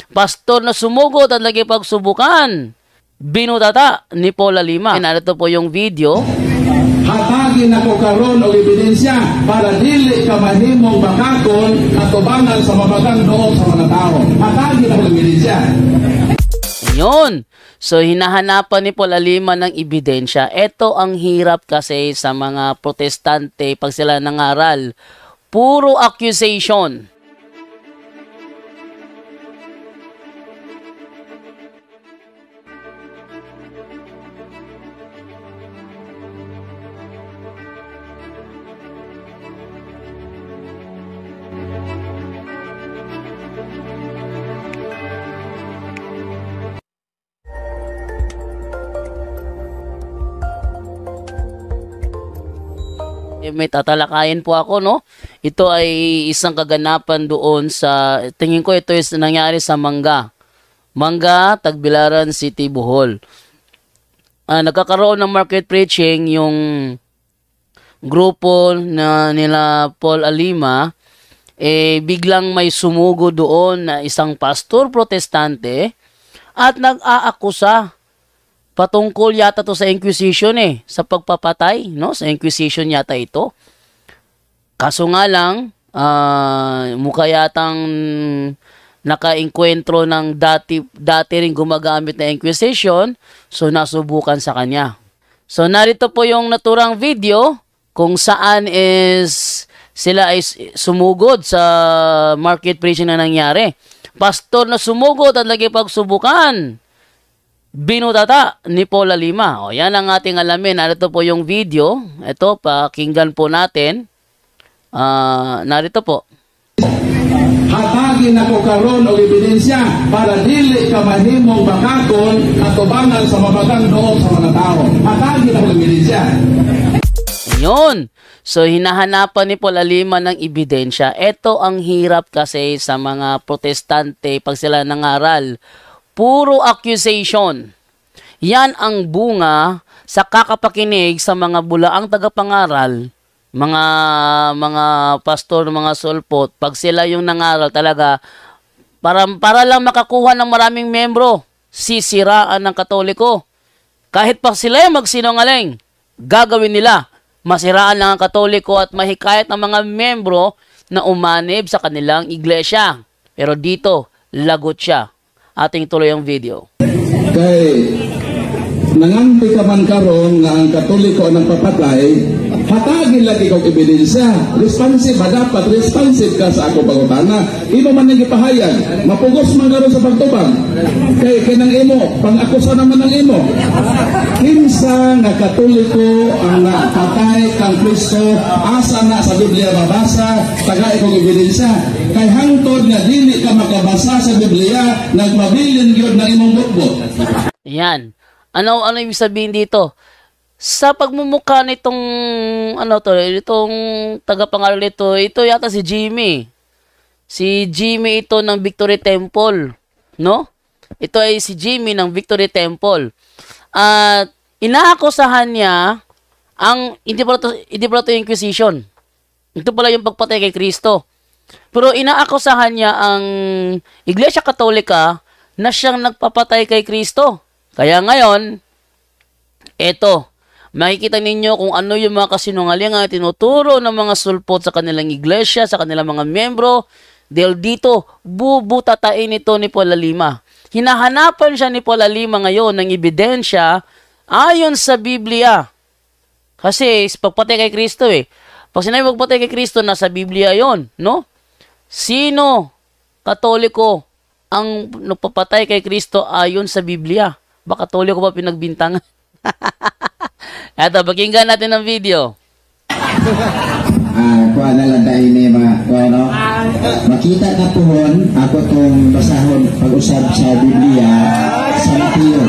Pastor na sumugod at lagi pagsubukan. Binutata ni Paula Lima. Narito po yung video. Hatagin ako karon og ebidensya para dili ka mahimong bakakon katubangan sa mabagang loob sa mga tao. Hatagin ako ebidensya. Yun. So, hinahanapan ni Paula Lima ng ebidensya. Ito ang hirap kasi sa mga protestante pag sila nangaral. Puro accusation. May tatalakayin po ako, no? Ito ay isang kaganapan doon sa, tingin ko ito is nangyari sa Mangga, Tagbilaran City, Bohol. Nagkakaroon ng market preaching yung grupo na nila Paula Lima, biglang may sumugo doon na isang pastor protestante at nag-aakusa. Patungkol yata to sa Inquisition sa pagpapatay, no? Sa Inquisition yata ito. Kaso nga lang, mukha yatang naka-enkwentro ng dati rin gumagamit na Inquisition, so nasubukan sa kanya. So narito po yung naturang video kung saan is sila ay sumugod sa market preaching na nangyari. Pastor na sumugod at lagi pagsubukan. Binutata ni Paula Lima. O, yan ang ating alamin. Narito po yung video. Ito, pakinggan po natin. Narito po. Hatagin ako karon og ebidensya para dili ka mahimong bakakon katubangan sa mabagang loob sa mga tao. Hatagin ako ebidensya. Yun. So, hinahanapan ni Paula Lima ng ebidensya. Ito ang hirap kasi sa mga protestante pag sila nangaral. Puro accusation. Yan ang bunga sa kakapakinig sa mga bulaang tagapangaral, mga pastor, mga sulpot. Pag sila yung nangaral talaga, para lang makakuha ng maraming membro, sisiraan ng Katoliko. Kahit pa sila yung magsinungaling, gagawin nila. Masiraan lang ang Katoliko at mahikayat ng mga membro na umanib sa kanilang iglesia. Pero dito, lagot siya. Ating tuloy ang video. Kay nangampi ka man karon nga ang Katoliko ang papatay, hatagin lagi kong ebidensya. Responsive, dapat responsive ka sa ako pangutana. Imo man nang ipahayag, mapugos man karon sa pagtubang. Kay kinang imo, pang-akusa naman ang imo. Kinsa nga Katoliko ang patay kang Kristo, asa na sa Biblia mabasa, tagay kong ebidensya. Kay hangtod nga dili ka makabasa sa Biblia, nagmabilin gyud na imong butbot. Yan. Ano ibig sabihin dito? Sa pagmumukha nitong itong tagapangaral nito, ito yata si Jimmy. Si Jimmy ito ng Victory Temple, no? Ito ay si Jimmy ng Victory Temple. At inaakusahan niya ang hindi pala to Inquisition. Ito pala yung pagpatay kay Kristo. Pero inaakusahan niya ang Iglesia Katolika na siyang nagpapatay kay Kristo. Kaya ngayon, eto, makikita ninyo kung ano yung mga kasinungalingan na tinuturo ng mga sulpot sa kanilang iglesia, sa kanilang mga membro. Dahil dito, bubutatain ito ni Paula Lima. Hinahanapan siya ni Paula Lima ngayon ng ebidensya ayon sa Biblia. Kasi pagpatay kay Kristo Pag sinabi magpatay kay Kristo, nasa Biblia yon, no? Sino Katoliko ang napapatay kay Kristo ayon sa Biblia? Baka Katoliko pa pinagbintangan. Eto, pakinggan natin ang video. Kuha na lang tayo ni mga no? Makita na pohon ako itong basahon pag-usap sa Biblia sa Mateo.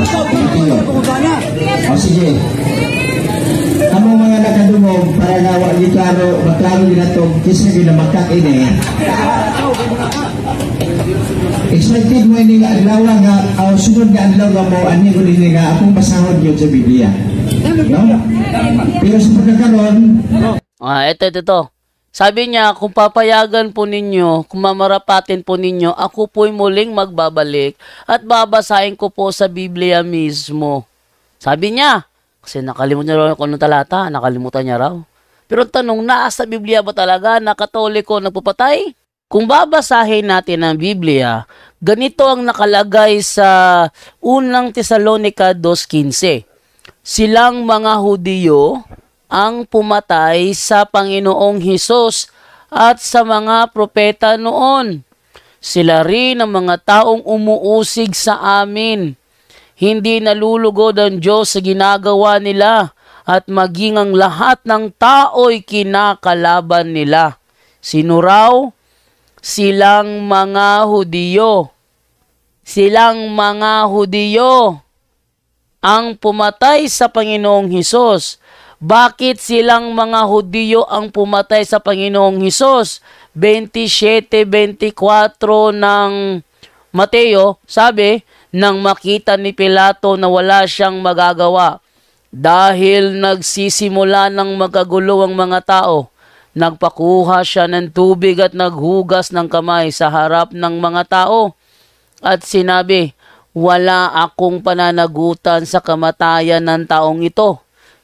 O sige, kamo mga nakadungog para nawa di klaro, maklaro din na itong kisna ginamakak ini. Expected mo ini nga adlaw nga sunod nga adlaw nga mo ani ko din nga akong basahon yun sa Biblia. No? Pero sa pagkakaroon, ito. Sabi niya, kung papayagan po ninyo, kung mamarapatin po ninyo, ako po'y muling magbabalik at babasahin ko po sa Biblia mismo. Sabi niya, kasi nakalimutan niya raw kung anong talata, nakalimutan niya raw. Pero tanong, nasa Biblia ba talaga na Katoliko nagpapatay? Kung babasahin natin ang Biblia, ganito ang nakalagay sa unang Tesalonica 2:15. Silang mga Hudiyo ang pumatay sa Panginoong Hesus at sa mga propeta noon. Sila rin ang mga taong umuusig sa amin. Hindi nalulugod ang Diyos sa ginagawa nila at maging ang lahat ng tao'y kinakalaban nila. Sino raw? Silang mga Hudiyo. Silang mga Hudiyo ang pumatay sa Panginoong Hesus. Bakit silang mga Hudiyo ang pumatay sa Panginoong Hesus? 27:24 ng Mateo, sabi, nang makita ni Pilato na wala siyang magagawa, dahil nagsisimula ng magagulo ang mga tao, nagpakuha siya ng tubig at naghugas ng kamay sa harap ng mga tao at sinabi, wala akong pananagutan sa kamatayan ng taong ito.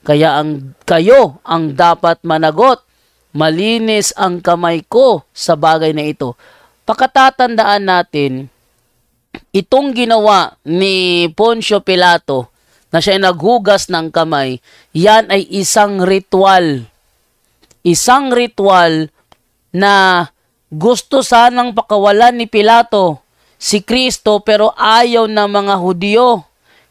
Kaya kayo ang dapat managot. Malinis ang kamay ko sa bagay na ito. Pakatatandaan natin, itong ginawa ni Poncio Pilato na siya naghugas ng kamay, yan ay isang ritual. Isang ritual na gusto sanang pakawalan ni Pilato si Kristo pero ayaw ng mga Hudiyo.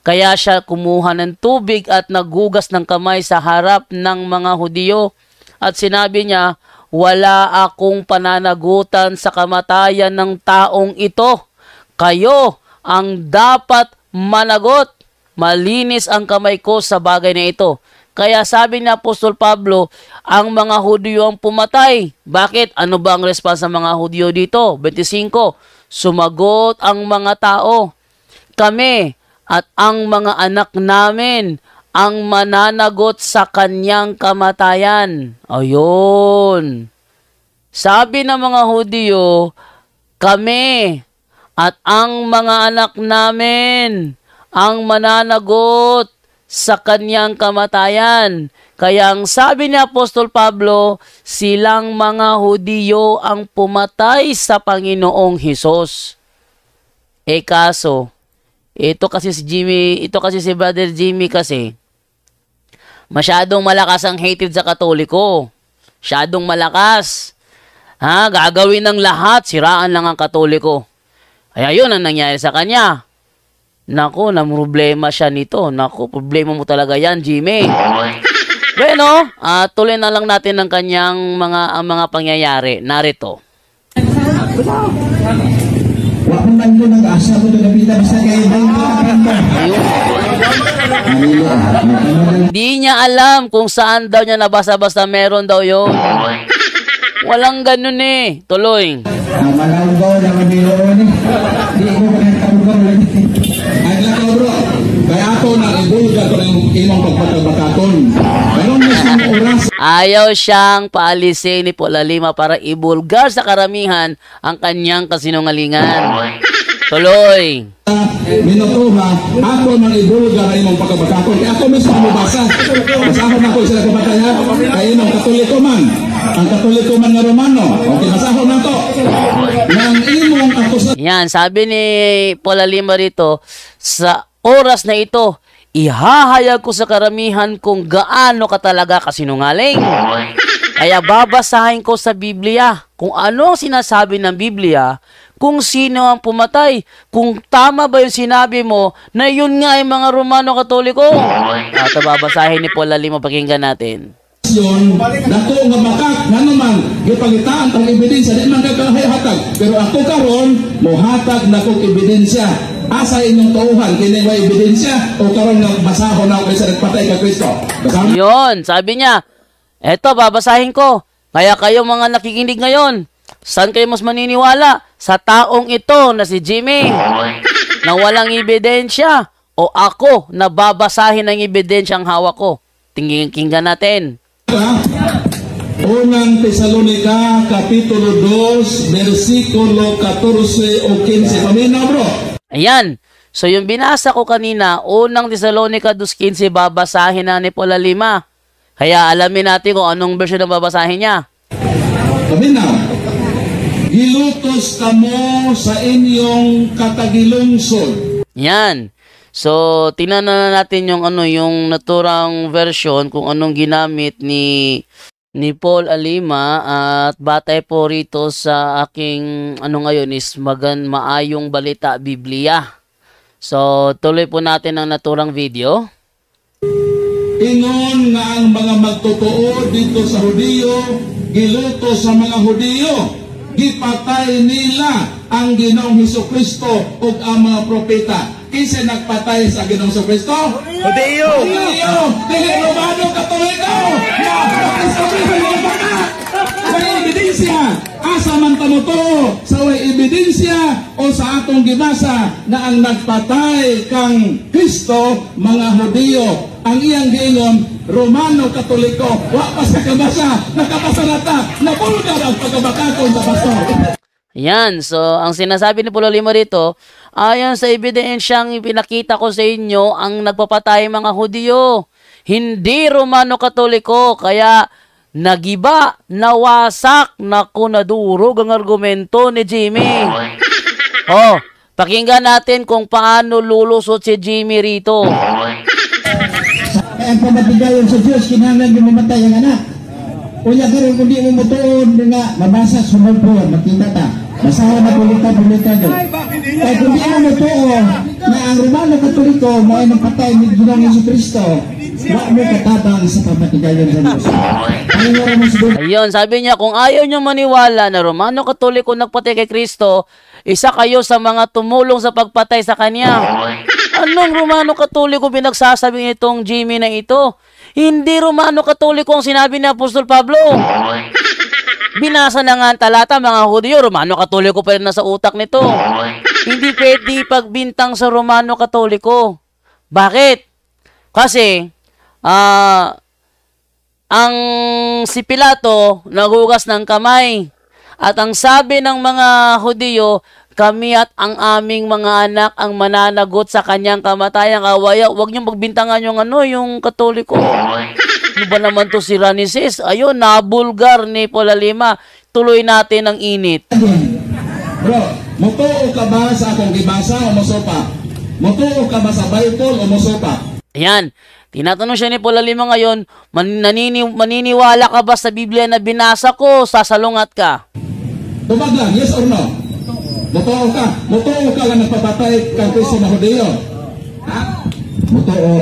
Kaya siya kumuha ng tubig at naghugas ng kamay sa harap ng mga Hudiyo. At sinabi niya, wala akong pananagutan sa kamatayan ng taong ito. Kayo ang dapat managot. Malinis ang kamay ko sa bagay na ito. Kaya sabi ni Apostol Pablo, ang mga Hudiyo ang pumatay. Bakit? Ano ba ang response ng mga Hudiyo dito? 25. Sumagot ang mga tao, kami at ang mga anak namin ang mananagot sa kanyang kamatayan. Ayun. Sabi ng mga Hudiyo, kami at ang mga anak namin ang mananagot sa kanyang kamatayan. Kaya ang sabi ni Apostol Pablo, silang mga Hudiyo ang pumatay sa Panginoong Hesus. Kaso, ito kasi si Brother Jimmy kasi, masyadong malakas ang hatred sa Katoliko. Masyadong malakas. Gagawin ng lahat, siraan lang ang Katoliko. Kaya yun ang nangyari sa kanya. Naku, namroblema siya nito. Naku, problema mo talaga yan, Jimmy. Bueno, tuloy na lang natin ang kanyang mga pangyayari. Narito. Wakong nandun nag-asa mo doon napita basta kayo ba Hindi niya alam kung saan daw niya nabasa-basta meron daw yun. Walang ganun eh. Tuloy. Malanggaw naman yun. Di ko pinagkabugaw lagi. Ay lakaw bro, kaya ako nang ibulga ko ng imong pagpatabakaton. Ganun mismong oras. Ayaw siyang paalisin ni Paula Lima para ibulgar sa karamihan ang kanyang kasinungalingan. Tuloy. Minutuha, ako nang ibulga ng imong pagpatabakaton. Kaya ako mismo mabasa. Basahon ako sila kabataya. Kaya imong Katoliko man. Ang Katoliko man nga Romano. Okay, basahon na to. Nang imong akusasyon. Yan, sabi ni Paula Lima rito, sa oras na ito, ihahayag ko sa karamihan kung gaano ka talaga kasinungaling. Kaya babasahin ko sa Biblia kung ano ang sinasabi ng Biblia, kung sino ang pumatay, kung tama ba yung sinabi mo na yun nga ay mga Romano Katoliko. At babasahin ni Paula Lima, pakinggan natin. Dako nga makak nga naman gipangitaan tang ebidensya di man kagahatag pero ako karon mohatag na kog ebidensya asa inyong tuuhan kini wa ebidensya o karon nga basahon na ako sa nagpatay kay Kristo. Yon, sabi niya, eto babasahin ko. Kaya kayo mga nakikinig ngayon, saan kayo mas maniniwala? Sa taong ito na si Jimmy na walang ebidensya o ako na babasahin ng ebidensya ang hawak ko? Tingnan natin. Unang Tesalonica, Kapitulo 2, versikulo 14 o 15. Paminaw, bro. Ayan. So yung binasa ko kanina, unang Tesalonica 2.15, babasahin na ni Paul 5. Kaya alamin natin kung anong version na babasahin niya. Paminaw. Gilutos kamo sa inyong katagilungsod. Yan. So, tingnan na natin yung yung naturang version kung anong ginamit ni Paul Alima, at batay po rito sa aking ngayon is maayong balita Biblia. So, tuloy po natin ang naturang video. Ingon nga ang mga magtotoo dito sa Hudiyo, giluto sa mga Hudiyo, gipatay nila ang Ginoong Hesukristo ug ang mga propeta. Kinsa nagpatay sa Ginoong Hesukristo? Hudiyo! Hudiyo! Dili Romano Katoliko! May ebidensya! Asa man tamo to? Sa way ebidensya o sa atong gibasa na ang nagpatay kang Kristo mga Hudiyo. Ang iyang giingon, Romano Katoliko. Wa pa sa kabasa, nakabasa na ta, nabulgar ang pagkabakakon sa pastor. Yan. So, ang sinasabi ni Paul Alima rito, ayon sa ebidensyang ipinakita ko sa inyo, ang nagpapatay mga Hudiyo, hindi Romano Katoliko. Kaya, nagiba, nawasak, nadurog ang argumento ni Jimmy. Oh, pakinggan natin kung paano lulusot si Jimmy rito. Ang pamatigayon sa Diyos, kinahanglan yung mamatay ang anak. Unya karon kung di mo mutuon nga mabasa sunod po, makita ta. Basahan na bulita doon. Kaya kung di mo mutuon na ang Romano Katoliko mo ay napatay ni Ginoong Hesukristo, wa mo katabang sa pamatigayon sa Diyos. Ayun, sabi niya, kung ayaw nyo maniwala na Romano Katoliko nagpatay kay Kristo, isa kayo sa mga tumulong sa pagpatay sa Kanya. Anong Romano Katoliko pinagsasabi nitong Jimmy na ito? Hindi Romano Katoliko ang sinabi ni Apostol Pablo. Binasa na nga ang talata, mga Hudiyo, Romano Katoliko pa rin nasa utak nito. Hindi pwede pagbintang sa Romano Katoliko. Bakit? Kasi, ang si Pilato nagugas ng kamay. At ang sabi ng mga Hudiyo, kami at ang aming mga anak ang mananagot sa kanyang kamatayan. Kawaya, huwag niyong pagbintangan yung Katoliko. Ano ba naman to si Ranices? Ayun, nabulgar ni Paul Alima. Tuloy natin ang init. Bro, mutuo ka ba sa akong gibasa o mosopa? Mutuo ka ba sa Bible o mosopa? Ayan, tinatanong siya ni Paul Alima ngayon, maniniwala ka ba sa Biblia na binasa ko, sasalungat ka? Tubag lang, yes or no? Mutuo ka? Mutuo ka lang nagpapatay kang Kristo na Hudiyo? Ha? Mutuo.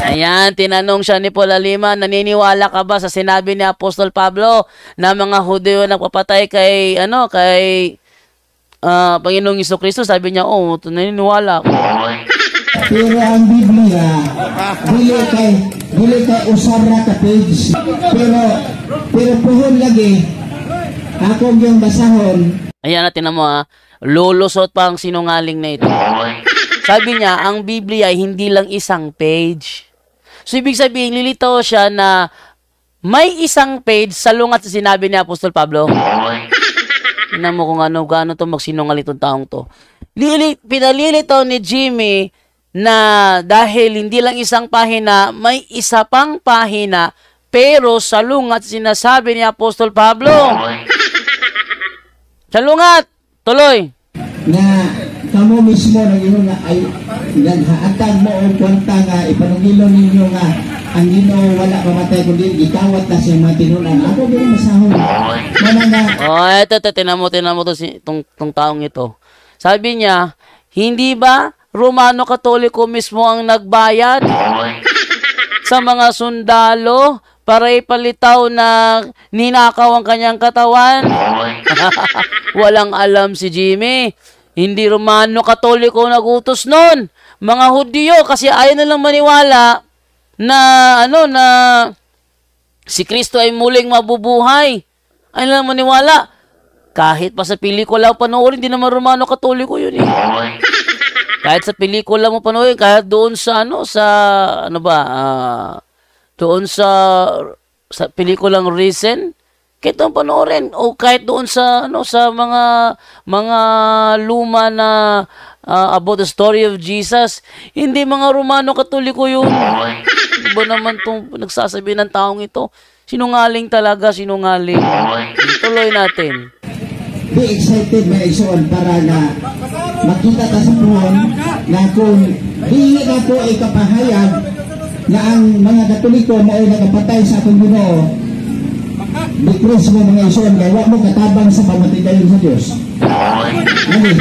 Ayan, tinanong siya ni Paul Alima, naniniwala ka ba sa sinabi ni Apostol Pablo na mga Hudiyo nagpapatay kay Panginoong Hesukristo? Sabi niya, oh, naniniwala ako. Pero ang Biblia, dili kay usara ka page. Pero puhon lagi, akong yung basahon. Ayan, natin mo lulusot pa ang sinungaling na ito. Sabi niya, ang Biblia ay hindi lang isang page. So, ibig sabihin, lilitaw siya na may isang page salungat sa sinabi ni Apostol Pablo. Tingnan mo kung gaano to magsinungal itong taong to. Pinalilitaw ni Jimmy na dahil hindi lang isang pahina, may isa pang pahina, pero salungat sinasabi ni Apostol Pablo. Salungat! Tuloy! Na kamo mismo nang ino nga ay naghaatag mo og kwanta nga ipanungilo ninyo nga ang Ginoo wala mamatay kundi gikawat na sa mga tinunan. Ako gyud masahol. Mana nga ito tinan mo to tong taong ito. Sabi niya, hindi ba Romano Katoliko mismo ang nagbayad sa mga sundalo para ipalitaw na ninakaw ang kanyang katawan? Walang alam si Jimmy. Hindi Romano Katoliko nagutos nun. Mga Hudiyo, kasi ayaw nilang maniwala na na si Kristo ay muling mabubuhay. Ayaw nilang maniwala. Kahit pa sa pelikula panoorin, hindi naman Romano Katoliko yun eh. Kahit sa pelikula mo panoorin, kahit doon sa doon sa pelikulang Risen, kahit doon panoorin, o kahit doon sa sa mga luma na about the story of Jesus, hindi mga Romano Katoliko yun. Ano ba naman itong nagsasabi ng taong ito? Sinungaling talaga, sinungaling. Tuloy natin. Be excited mga igsoon para na makita ta sa puhon na kung dili na po ay kapahayag na ang mga Katoliko na ay nagapatay sa atong Ginoo, because mo mga igsoon kaya wa mo katabang sa pamatigayon sa Dios. Ani?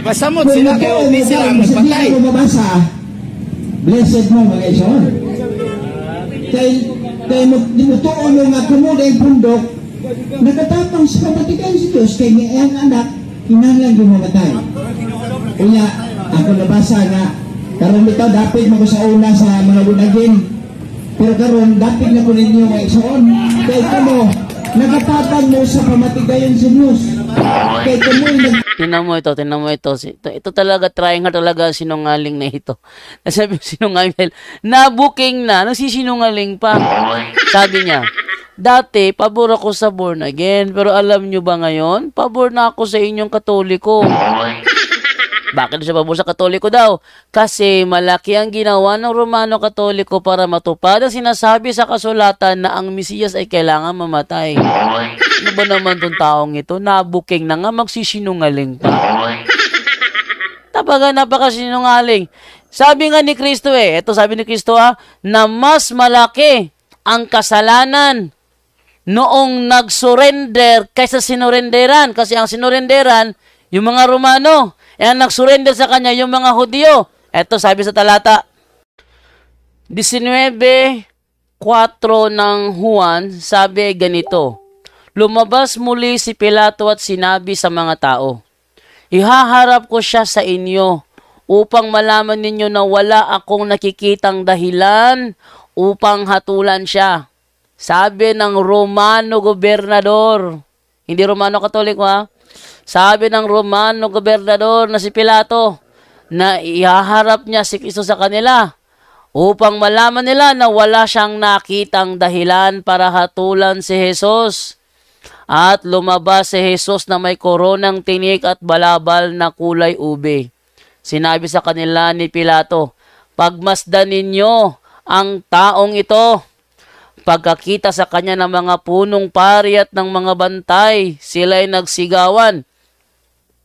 Masamot sila kayo, di sila magpatay. Kung mabasa, blessed mo mga igsoon. Kaya mutuon mo nga kumuda yung pundok, nakatapang sa pamatigayon sa Dios, kaya ngayang anak, hinahanglan yung mamatay. Kaya, ako nabasa nga, karon ito, dapat mo sa una sa mga bunagin. Pero karon dapat na po ninyo mga igsoon. Kaya ito mo, nakatapang mo sa pamatigayon sa Diyos. Kaya ito mo yung Tinan mo ito. Ito talaga, trying hard talaga sinungaling na ito. Nasabi sinungaling, nabuking na, nagsisinungaling pa. Sabi niya, dati, pabor ako sa born again. Pero alam nyo ba ngayon, pabor na ako sa inyong Katoliko. Bakit siya pabor sa Katoliko daw? Kasi malaki ang ginawa ng Romano Katoliko para matupad ang sinasabi sa kasulatan na ang Mesiyas ay kailangan mamatay. Ano ba naman itong taong ito? Nabuking na nga, magsisinungaling pa. Napakasinungaling. Sabi nga ni Kristo ito sabi ni Kristo na mas malaki ang kasalanan noong nag-surrender kaysa sinurenderan. Kasi ang sinurenderan, yung mga Romano. Ang nag-surrender sa kanya, yung mga Hudyo. Ito sabi sa talata 19:4 ng Juan, sabi ganito, lumabas muli si Pilato at sinabi sa mga tao, ihaharap ko siya sa inyo upang malaman ninyo na wala akong nakikitang dahilan upang hatulan siya. Sabi ng Romano gobernador, hindi Romano Katoliko sabi ng Romano gobernador na si Pilato na ihaharap niya si Kristo sa kanila upang malaman nila na wala siyang nakitang dahilan para hatulan si Jesus. At lumabas si Jesus na may koronang tinik at balabal na kulay ube. Sinabi sa kanila ni Pilato, pagmasdan ninyo ang taong ito. Pagkakita sa kanya ng mga punong pari at ng mga bantay, sila'y nagsigawan.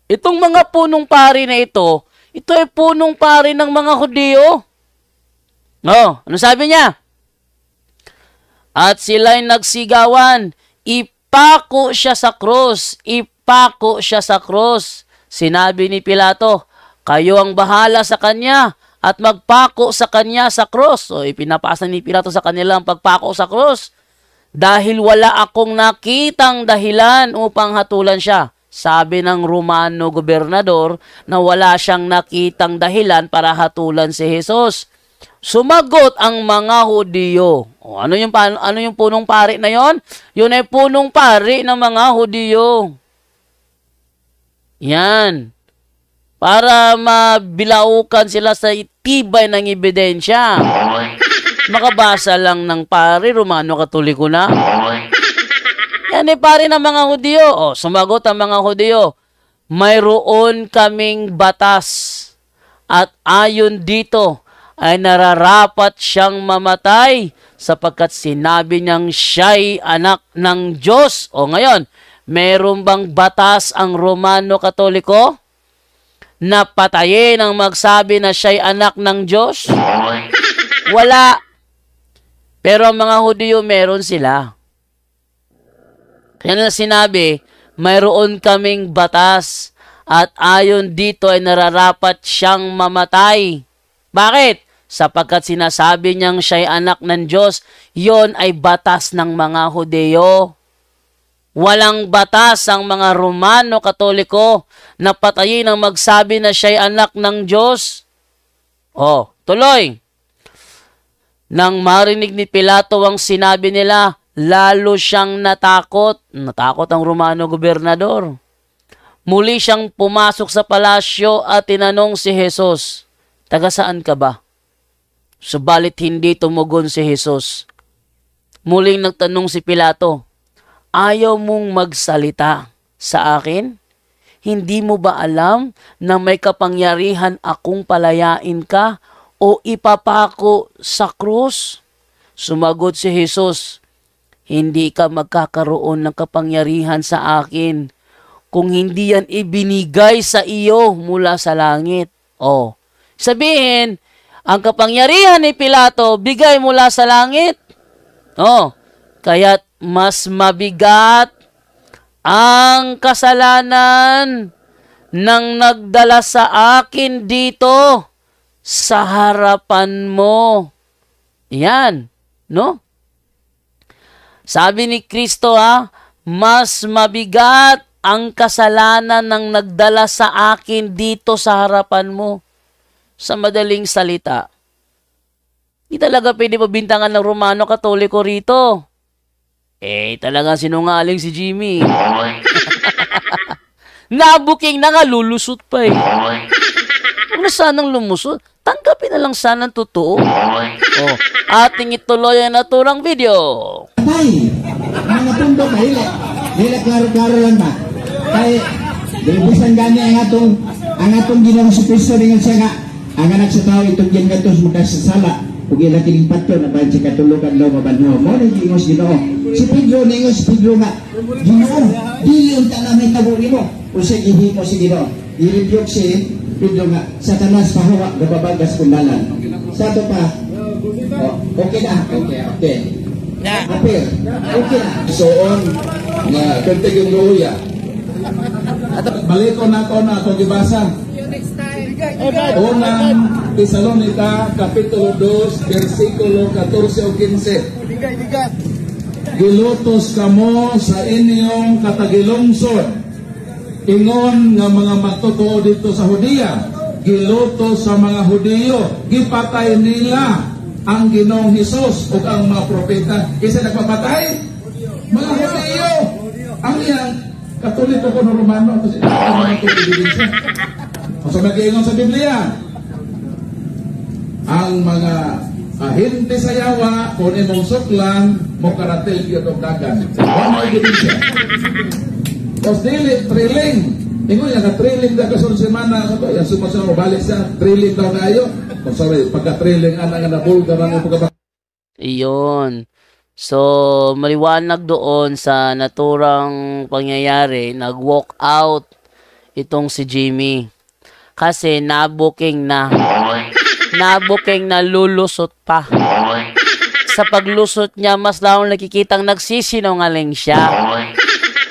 Itong mga punong pari na ito ay punong pari ng mga Hudyo. Ano sabi niya? At sila'y nagsigawan, ipako siya sa krus, ipako siya sa krus. Sinabi ni Pilato, kayo ang bahala sa kanya at magpako sa kanya sa krus. Ipinapasa ni Pilato sa kanila ang pagpako sa krus. Dahil wala akong nakitang dahilan upang hatulan siya. Sabi ng Romano gobernador na wala siyang nakitang dahilan para hatulan si Jesus. Sumagot ang mga Hudyo. Ano yung punong pari na yon? Yun ay punong pari ng mga Hudyo. Yan. Para mabilaukan sila sa itibay ng ebidensya. Makabasa lang ng pari, Romano Katoliko na. Yan ay pari ng mga Hudyo. Sumagot ang mga Hudyo. Mayroon kaming batas at ayon dito ay nararapat siyang mamatay sapagkat sinabi niyang siya'y anak ng Diyos. Ngayon, mayroon bang batas ang Romano Katoliko na patayin ang magsabi na siya'y anak ng Diyos? Wala. Pero ang mga Hudyo meron sila. Yan na sinabi, mayroon kaming batas at ayon dito ay nararapat siyang mamatay. Bakit? Sapagkat sinasabi niyang siya'y anak ng Diyos, yon ay batas ng mga Hudyo. Walang batas ang mga Romano Katoliko na patayin ang magsabi na siya'y anak ng Diyos. Tuloy. Nang marinig ni Pilato ang sinabi nila, lalo siyang natakot. Natakot ang Romano gobernador. Muli siyang pumasok sa palasyo at tinanong si Jesus, taga saan ka ba? Subalit hindi tumugon si Jesus. Muling nagtanong si Pilato, ayaw mong magsalita sa akin? Hindi mo ba alam na may kapangyarihan akong palayain ka o ipapako sa krus? Sumagot si Jesus, hindi ka magkakaroon ng kapangyarihan sa akin kung hindi yan ibinigay sa iyo mula sa langit. Sabihin, ang kapangyarihan ni Pilato bigay mula sa langit. Kaya't mas mabigat ang kasalanan ng nagdala sa akin dito sa harapan mo. Yan, no? Sabi ni Kristo, mas mabigat ang kasalanan ng nagdala sa akin dito sa harapan mo. Sa madaling salita, di talaga pwede pabintangan ng Romano Katoliko rito. Talagang sinungaling si Jimmy. Nabuking na nga, lulusot pa Huwag na sanang lumusot. Tanggapin na lang sanang totoo. Ating ituloy ang naturang video. Tay, mga tundok na hila klaro-klaro lang ba? Tay, bilisan gani ang atong Ginoong si Kristo dengan siya nga, ang anak sa tao itong gingatos magkasasala, kung ila kiling patyo na bayan siya katulukan daw mabanho. Mo na gingos Ginoo. Si Pedro nga, Ginoo, di yung na may taburi mo. O siya gihimo si Ginoo. I-rebuke si Pedro nga, Satanas pahawa, gababagas kundalan. Sa ito pa, okay na. Okay. Apir, okay na. Soon, na pentig yung luya. Balik ko na ito gibasa. Unang Tesalonica, Kapitulo 2, versikulo 14 o 15. Gilutos kamo sa inyong katagilungsod. Ingon nga mga magtotoo dito sa Hudiya. Gilutos sa mga Hudiyo. Gipatay nila ang Ginoong Hesus o ang mga propeta. Isa nagpapatay? Mga Hudiyo. Ang yan, Katoliko ko ng Romano. Kasi mga ebidensya. So mag-iingon sa Biblia, ang mga ahente sa yawa, kung imong suklan, mo karatil yun ang dagan. Ano ang ebidensya? Tapos dili, trilling. Ingon yan, trilling na kasunod semana. Yan sumasunod, balik siya, trilling daw kayo. Sorry, pagka-trilling, anak na bulga, mga pagkabat. Iyon. So, maliwanag doon sa naturang pangyayari, nag-walk out itong si Jimmy. Kasi nabuking na lulusot pa. Sa paglusot niya, mas lalong nakikitang nagsisinungaling siya.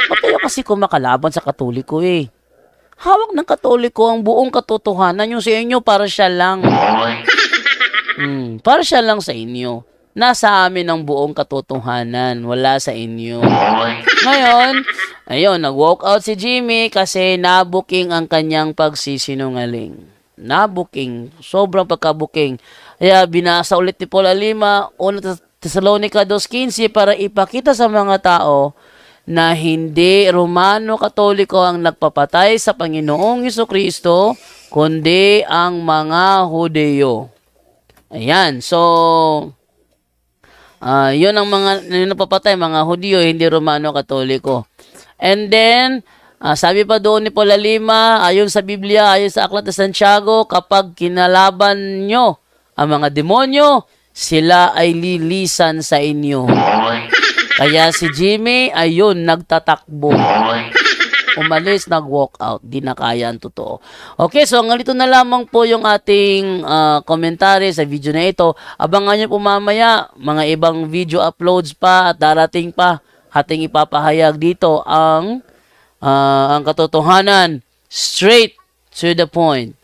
Patayo kasi kumakalaban sa Katoliko Hawak ng Katoliko ang buong katotohanan. Yung sa inyo, para siya lang. Para siya lang sa inyo. Nasa amin ang buong katotohanan. Wala sa inyo. Ngayon, ayun, nag-walk out si Jimmy kasi nabuking ang kanyang pagsisinungaling. Nabuking. Sobrang pagkabuking. Kaya binasa ulit ni Paul Alima, 1 Tesalonica 2:15 para ipakita sa mga tao na hindi Romano Katoliko ang nagpapatay sa Panginoong Jesucristo, kundi ang mga Hudiyo. Ayan, so yun ang mga napapatay, mga Hudiyo, hindi Romano Katoliko. And then, sabi pa doon ni Paul Alima, ayon sa Biblia, ayon sa Aklat ng Santiago, kapag kinalaban nyo ang mga demonyo, sila ay lilisan sa inyo. Kaya si Jimmy, ayun, nagtatakbo. Umalis, nag-walk out. Di na kaya ang totoo. Okay, so ngalito na lamang po yung ating komentary sa video na ito. Abangan nyo po mamaya, mga ibang video uploads pa at darating pa. Ating ipapahayag dito ang katotohanan. Straight to the point.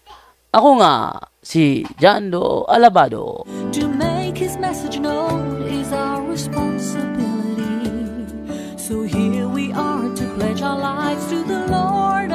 Ako nga, si Jando Alabado. To make His message known is our responsibility. So here we are to pledge our lives to the Lord.